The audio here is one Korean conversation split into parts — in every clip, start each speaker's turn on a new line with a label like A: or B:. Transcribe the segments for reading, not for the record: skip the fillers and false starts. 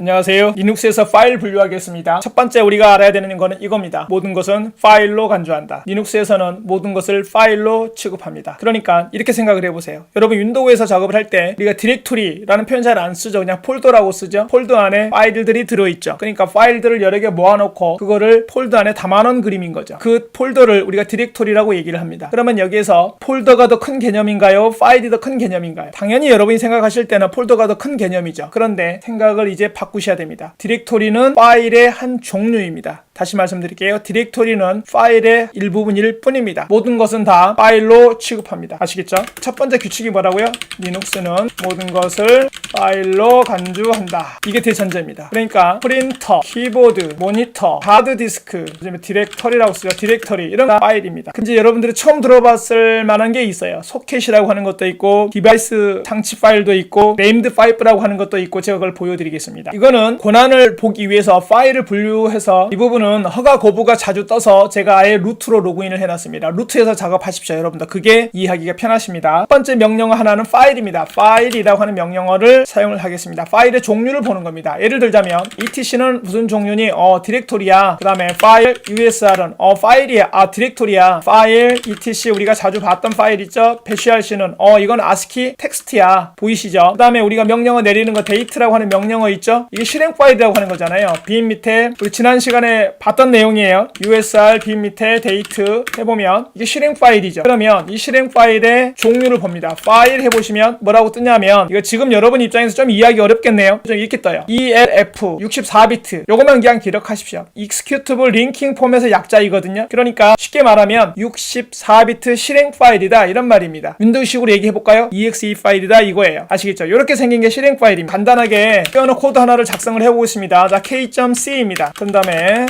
A: 안녕하세요. 리눅스에서 파일 분류하겠습니다. 첫 번째 우리가 알아야 되는 거는 이겁니다. 모든 것은 파일로 간주한다. 리눅스에서는 모든 것을 파일로 취급합니다. 그러니까 이렇게 생각을 해보세요. 여러분 윈도우에서 작업을 할 때 우리가 디렉토리라는 표현 잘 안 쓰죠. 그냥 폴더라고 쓰죠. 폴더 안에 파일들이 들어있죠. 그러니까 파일들을 여러 개 모아놓고 그거를 폴더 안에 담아놓은 그림인 거죠. 그 폴더를 우리가 디렉토리라고 얘기를 합니다. 그러면 여기에서 폴더가 더 큰 개념인가요? 파일이 더 큰 개념인가요? 당연히 여러분이 생각하실 때는 폴더가 더 큰 개념이죠. 그런데 생각을 이제 바꾸셔야 됩니다. 디렉토리는 파일의 한 종류입니다. 다시 말씀드릴게요. 디렉토리는 파일의 일부분일 뿐입니다. 모든 것은 다 파일로 취급합니다. 아시겠죠? 첫 번째 규칙이 뭐라고요? 리눅스는 모든 것을 파일로 간주한다. 이게 대전제입니다. 그러니까 프린터, 키보드, 모니터, 하드디스크, 디렉터리라고 쓰죠. 디렉터리 이런 파일입니다. 근데 여러분들이 처음 들어봤을 만한 게 있어요. 소켓이라고 하는 것도 있고 디바이스 장치 파일도 있고 네임드 파이프라고 하는 것도 있고 제가 그걸 보여드리겠습니다. 이거는 권한을 보기 위해서 파일을 분류해서 이 부분은 허가 거부가 자주 떠서 제가 아예 루트로 로그인을 해놨습니다. 루트에서 작업하십시오. 여러분들 그게 이해하기가 편하십니다. 첫 번째 명령어 하나는 파일입니다. 파일이라고 하는 명령어를 사용을 하겠습니다. 파일의 종류를 보는 겁니다. 예를 들자면 etc는 무슨 종류니? 디렉토리야. 그 다음에 파일 usr은 파일이야. 디렉토리야. 파일 etc 우리가 자주 봤던 파일 있죠? 배시알씨는 이건 ASCII 텍스트야. 보이시죠? 그 다음에 우리가 명령어 내리는 거 데이트라고 하는 명령어 있죠? 이게 실행 파일이라고 하는 거잖아요. 빈 밑에 우리 지난 시간에 봤던 내용이에요. usr 빈 밑에 데이트 해보면 이게 실행 파일이죠. 그러면 이 실행 파일의 종류를 봅니다. 파일 해보시면 뭐라고 뜨냐면 이거 지금 여러분 입장에서 좀 이해하기 어렵겠네요. 좀 이렇게 떠요. ELF 64비트 요거만 그냥 기억하십시오. Executable Linking Format의 약자이거든요. 그러니까 쉽게 말하면 64비트 실행 파일이다 이런 말입니다. 윈도우식으로 얘기해볼까요? exe 파일이다 이거예요. 아시겠죠? 이렇게 생긴 게 실행 파일입니다. 간단하게 피어노 코드 하나를 작성을 해보겠습니다. 자, k.c입니다. 그 다음에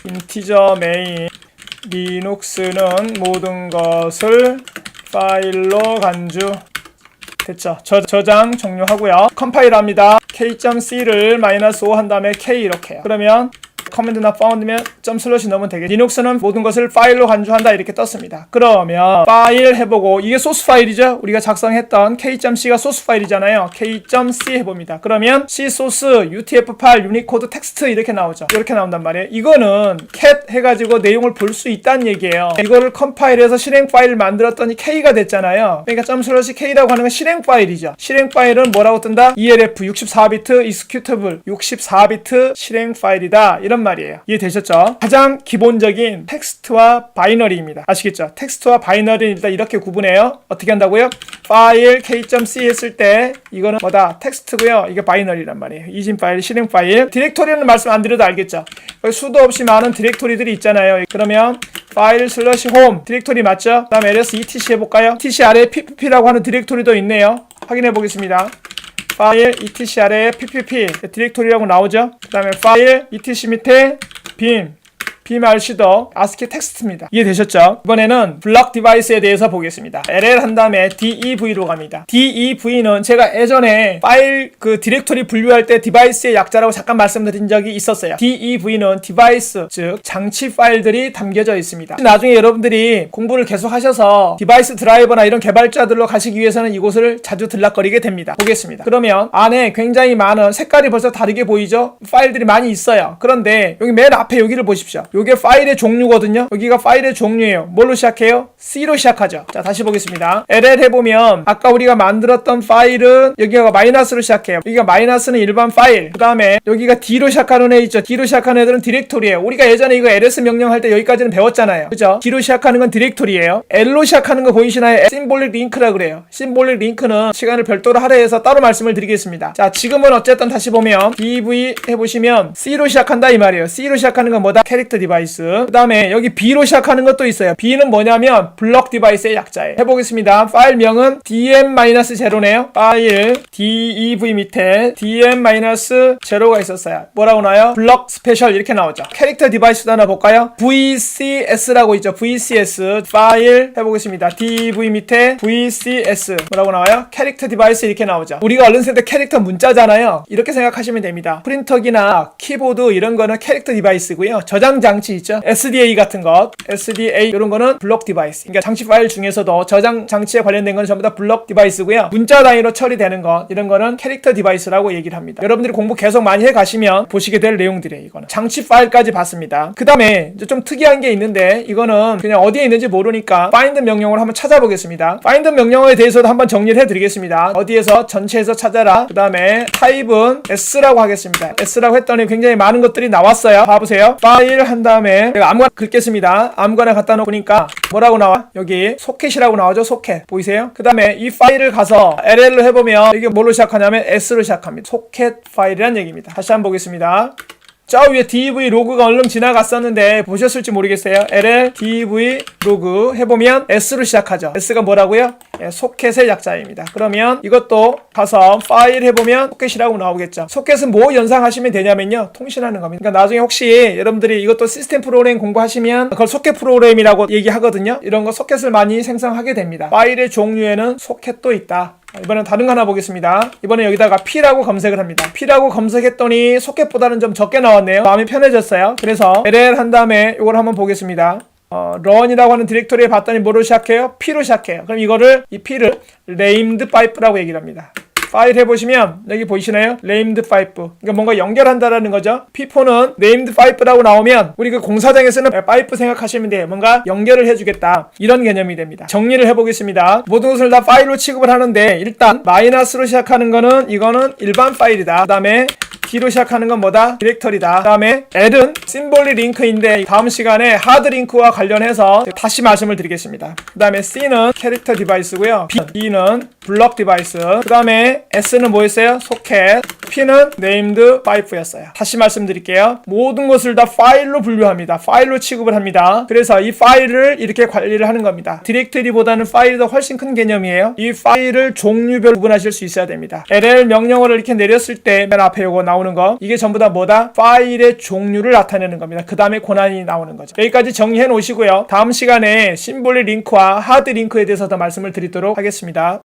A: 인티저 메인 리눅스는 모든 것을 파일로 간주 됐죠. 저장 종료하고요. 컴파일 합니다. k.c를 -5 한 다음에 k 이렇게요. 그러면 커맨드나 found면 점 슬러시 넣으면 되겠죠. 리눅스는 모든 것을 파일로 간주한다 이렇게 떴습니다. 그러면 파일 해보고 이게 소스 파일이죠. 우리가 작성했던 k.c가 소스 파일이잖아요. k.c 해봅니다. 그러면 c 소스 utf8 유니코드 텍스트 이렇게 나오죠. 이렇게 나온단 말이에요. 이거는 cat 해가지고 내용을 볼 수 있다는 얘기예요. 이거를 컴파일해서 실행 파일을 만들었더니 k가 됐잖아요. 그러니까 점 슬러시 k라고 하는 건 실행 파일이죠. 실행 파일은 뭐라고 뜬다? ELF 64비트 executable 64비트 실행 파일이다 이런 말이에요. 이해되셨죠? 가장 기본적인 텍스트와 바이너리입니다. 아시겠죠? 텍스트와 바이너리는 일단 이렇게 구분해요. 어떻게 한다고요? 파일 k.c 했을 때 이거는 뭐다? 텍스트고요. 이게 바이너리란 말이에요. 이진 파일, 실행 파일. 디렉토리는 말씀 안 드려도 알겠죠? 수도 없이 많은 디렉토리들이 있잖아요. 그러면 파일 슬러시 홈 디렉토리 맞죠? 그 다음에 ls etc 해볼까요? etc 아래에 pp라고 하는 디렉토리도 있네요. 확인해 보겠습니다. 파일 etc 아래에 ppp 디렉토리라고 나오죠. 그 다음에 파일 etc 밑에 빔 RC도 ASCII 텍스트입니다. 이해되셨죠? 이번에는 블록 디바이스에 대해서 보겠습니다. LL 한 다음에 DEV로 갑니다. DEV는 제가 예전에 파일 디렉토리 분류할 때 디바이스의 약자라고 잠깐 말씀드린 적이 있었어요. DEV는 디바이스, 즉 장치 파일들이 담겨져 있습니다. 나중에 여러분들이 공부를 계속 하셔서 디바이스 드라이버나 이런 개발자들로 가시기 위해서는 이곳을 자주 들락거리게 됩니다. 보겠습니다. 그러면 안에 굉장히 많은 색깔이 벌써 다르게 보이죠? 파일들이 많이 있어요. 그런데 여기 맨 앞에 여기를 보십시오. 이게 파일의 종류거든요. 여기가 파일의 종류예요. 뭘로 시작해요? C로 시작하죠. 자, 다시 보겠습니다. LL 해보면 아까 우리가 만들었던 파일은 여기가 마이너스로 시작해요. 여기가 마이너스는 일반 파일. 그 다음에 여기가 D로 시작하는 애 있죠. D로 시작하는 애들은 디렉토리예요. 우리가 예전에 이거 ls 명령할 때 여기까지는 배웠잖아요. 그죠? D로 시작하는 건 디렉토리예요. L로 시작하는 거 보이시나요? 심볼릭 링크라 그래요. 심볼릭 링크는 시간을 별도로 할애해서 따로 말씀을 드리겠습니다. 자, 지금은 어쨌든 다시 보면 DV 해보시면 C로 시작한다 이 말이에요. C로 시작하는 건 뭐다? 캐릭터 디바이스. 그 다음에 여기 B로 시작하는 것도 있어요. B는 뭐냐면 블록 디바이스의 약자예요. 해보겠습니다. 파일명은 DM-0네요. 파일 DEV 밑에 DM-0가 있었어요. 뭐라고 나와요? 블록 스페셜 이렇게 나오죠. 캐릭터 디바이스도 하나 볼까요? VCS라고 있죠. VCS 파일 해보겠습니다. DEV 밑에 VCS 뭐라고 나와요? 캐릭터 디바이스 이렇게 나오죠. 우리가 얼른 쓸 때 캐릭터 문자잖아요. 이렇게 생각하시면 됩니다. 프린터기나 키보드 이런 거는 캐릭터 디바이스고요. 저장자 장치 있죠. SDA 같은 것, SDA 이런 거는 블록 디바이스. 그러니까 장치 파일 중에서도 저장 장치에 관련된 건 전부 다 블록 디바이스고요. 문자 단위로 처리되는 것 이런 거는 캐릭터 디바이스라고 얘기를 합니다. 여러분들이 공부 계속 많이 해 가시면 보시게 될 내용들이에요. 이거는 장치 파일까지 봤습니다. 그 다음에 좀 특이한 게 있는데 이거는 그냥 어디에 있는지 모르니까 find 명령을 한번 찾아보겠습니다. find 명령어에 대해서도 한번 정리를 해드리겠습니다. 어디에서 전체에서 찾아라. 그 다음에 타입은 S라고 하겠습니다. S라고 했더니 굉장히 많은 것들이 나왔어요. 봐보세요. 파일 한 다음에 제가 아무거나 긁겠습니다. 아무거나 갖다 놓으니까 뭐라고 나와? 여기 소켓이라고 나오죠. 소켓 보이세요? 그 다음에 이 파일을 가서 LL로 해보면 이게 뭘로 시작하냐면 S로 시작합니다. 소켓 파일이란 얘기입니다. 다시 한번 보겠습니다. 저 위에 DV 로그가 얼른 지나갔었는데 보셨을지 모르겠어요. LL DV 로그 해보면 S로 시작하죠. S가 뭐라고요? 예, 소켓의 약자입니다. 그러면 이것도 가서 파일 해보면 소켓이라고 나오겠죠. 소켓은 뭐 연상하시면 되냐면요, 통신하는 겁니다. 그러니까 나중에 혹시 여러분들이 이것도 시스템 프로그램 공부하시면 그걸 소켓 프로그램이라고 얘기하거든요. 이런 거 소켓을 많이 생성하게 됩니다. 파일의 종류에는 소켓도 있다. 이번엔 다른 거 하나 보겠습니다. 이번엔 여기다가 P라고 검색을 합니다. P라고 검색했더니 소켓보다는 좀 적게 나왔네요. 마음이 편해졌어요. 그래서 LL 한 다음에 이걸 한번 보겠습니다. run이라고 하는 디렉토리에 봤더니 뭐로 시작해요? P로 시작해요. 그럼 이거를 이 P를 named pipe라고 얘기를 합니다. 파일 해보시면 여기 보이시나요? named pipe. 그러니까 뭔가 연결한다라는 거죠. P4는 named pipe라고 나오면 우리 그 공사장에 쓰는 파이프 생각하시면 돼요. 뭔가 연결을 해주겠다. 이런 개념이 됩니다. 정리를 해보겠습니다. 모든 것을 다 파일로 취급을 하는데 일단 마이너스로 시작하는 거는 이거는 일반 파일이다. 그 다음에 D로 시작하는 건 뭐다? 디렉터리다. 그 다음에 L은 심볼리 링크인데 다음 시간에 하드 링크와 관련해서 다시 말씀을 드리겠습니다. 그 다음에 C는 캐릭터 디바이스고요. B는 블럭 디바이스. 그 다음에 S는 뭐였어요? 소켓. P는 네임드 파이프였어요. 다시 말씀드릴게요. 모든 것을 다 파일로 분류합니다. 파일로 취급을 합니다. 그래서 이 파일을 이렇게 관리를 하는 겁니다. 디렉터리보다는 파일이 더 훨씬 큰 개념이에요. 이 파일을 종류별로 구분하실 수 있어야 됩니다. LL 명령어를 이렇게 내렸을 때 맨 앞에 요거 나오는 거, 이게 전부 다 뭐다? 파일의 종류를 나타내는 겁니다. 그 다음에 권한이 나오는 거죠. 여기까지 정리해 놓으시고요. 다음 시간에 심볼리 링크와 하드 링크에 대해서 더 말씀을 드리도록 하겠습니다.